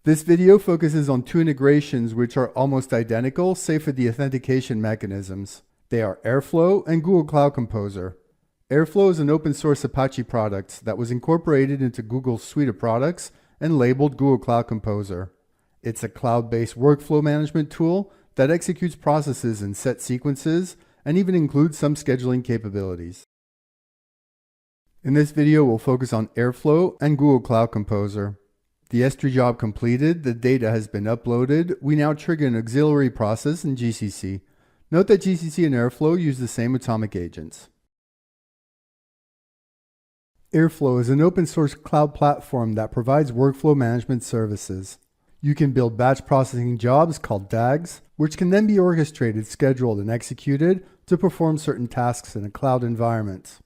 This video focuses on two integrations which are almost identical save for the authentication mechanisms. They are Airflow and Google Cloud Composer. Airflow is an open source Apache product that was incorporated into Google's suite of products and labeled Google Cloud Composer. It's a cloud-based workflow management tool that executes processes in set sequences and even includes some scheduling capabilities. In this video, we'll focus on Airflow and Google Cloud Composer. The S3 job completed, the data has been uploaded, we now trigger an auxiliary process in GCC. Note that GCC and Airflow use the same Automic agents. Airflow is an open source cloud platform that provides workflow management services. You can build batch processing jobs called DAGs, which can then be orchestrated, scheduled, and executed to perform certain tasks in a cloud environment.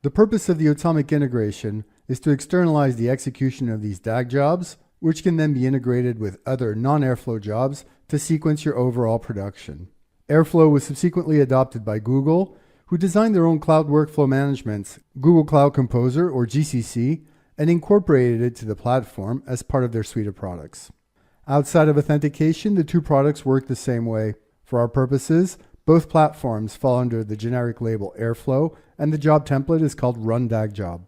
The purpose of the Automic integration is to externalize the execution of these DAG jobs, which can then be integrated with other non-Airflow jobs to sequence your overall production. Airflow was subsequently adopted by Google, who designed their own cloud workflow management, Google Cloud Composer or GCC, and incorporated it to the platform as part of their suite of products. Outside of authentication, the two products work the same way. For our purposes, both platforms fall under the generic label Airflow, and the job template is called Run DAG Job.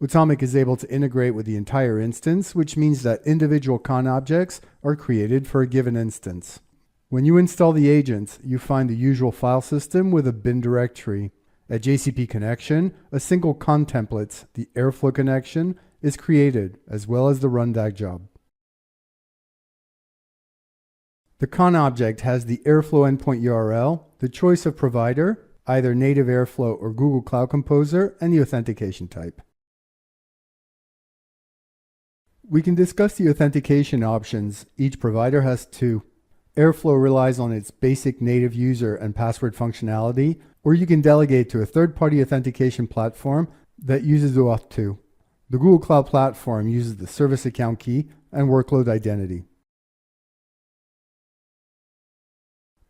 Automic is able to integrate with the entire instance, which means that individual con objects are created for a given instance. When you install the agent, you find the usual file system with a bin directory. At GCC Connection, a single con template, the Airflow connection, is created, as well as the Run DAG job. The con object has the Airflow endpoint URL, the choice of provider, either native Airflow or Google Cloud Composer, and the authentication type. We can discuss the authentication options. Each provider has two. Airflow relies on its basic native user and password functionality, or you can delegate to a third-party authentication platform that uses Auth2. The Google Cloud Platform uses the service account key and workload identity.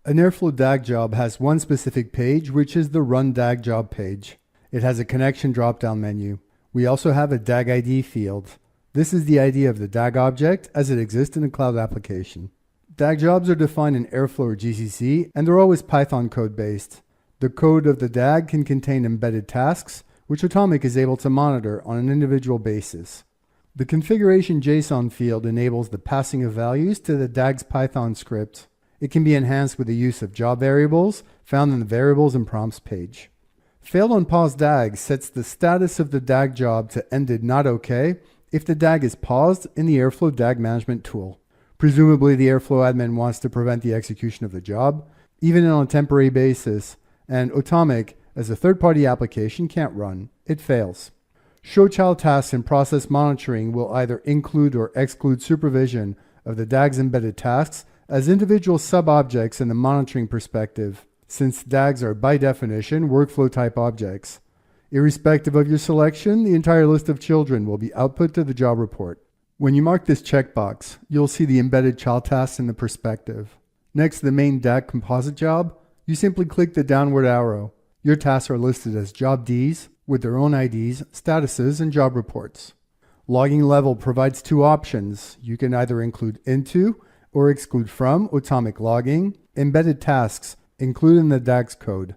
An Airflow DAG job has one specific page, which is the Run DAG Job page. It has a connection drop-down menu. We also have a DAG ID field. This is the ID of the DAG object as it exists in a cloud application. DAG jobs are defined in Airflow or GCC, and they're always Python code based. The code of the DAG can contain embedded tasks, which Automic is able to monitor on an individual basis. The configuration JSON field enables the passing of values to the DAG's Python script. It can be enhanced with the use of job variables found in the Variables and Prompts page. Failed on pause DAG sets the status of the DAG job to ended not OK if the DAG is paused in the Airflow DAG management tool. Presumably the Airflow admin wants to prevent the execution of the job, even on a temporary basis, and Automic, as a third-party application, can't run. It fails. Show child tasks and process monitoring will either include or exclude supervision of the DAG's embedded tasks as individual sub-objects in the monitoring perspective, since DAGs are by definition workflow type objects. Irrespective of your selection, the entire list of children will be output to the job report. When you mark this checkbox, you'll see the embedded child tasks in the perspective. Next to the main DAG composite job, you simply click the downward arrow. Your tasks are listed as job Ds with their own IDs, statuses, and job reports. Logging level provides two options. You can either include into or exclude from Automic logging, embedded tasks included in the DAG's code.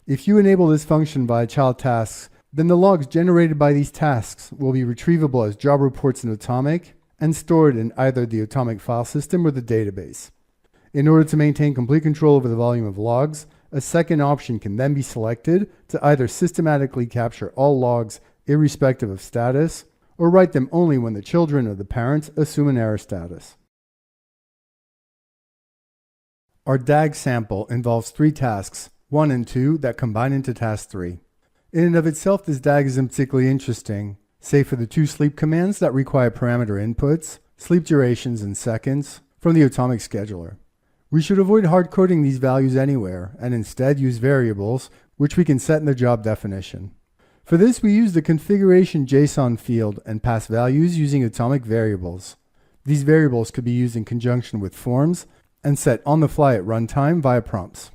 If you enable this function via child tasks, then the logs generated by these tasks will be retrievable as job reports in Automic and stored in either the Automic file system or the database. In order to maintain complete control over the volume of logs, a second option can then be selected to either systematically capture all logs irrespective of status or write them only when the children or the parents assume an error status. Our DAG sample involves three tasks, 1 and 2, that combine into task 3. In and of itself, this DAG isn't particularly interesting, save for the two sleep commands that require parameter inputs, sleep durations in seconds, from the Automic scheduler. We should avoid hard coding these values anywhere, and instead use variables, which we can set in the job definition. For this, we use the configuration JSON field and pass values using Automic variables. These variables could be used in conjunction with forms and set on the fly at runtime via prompts.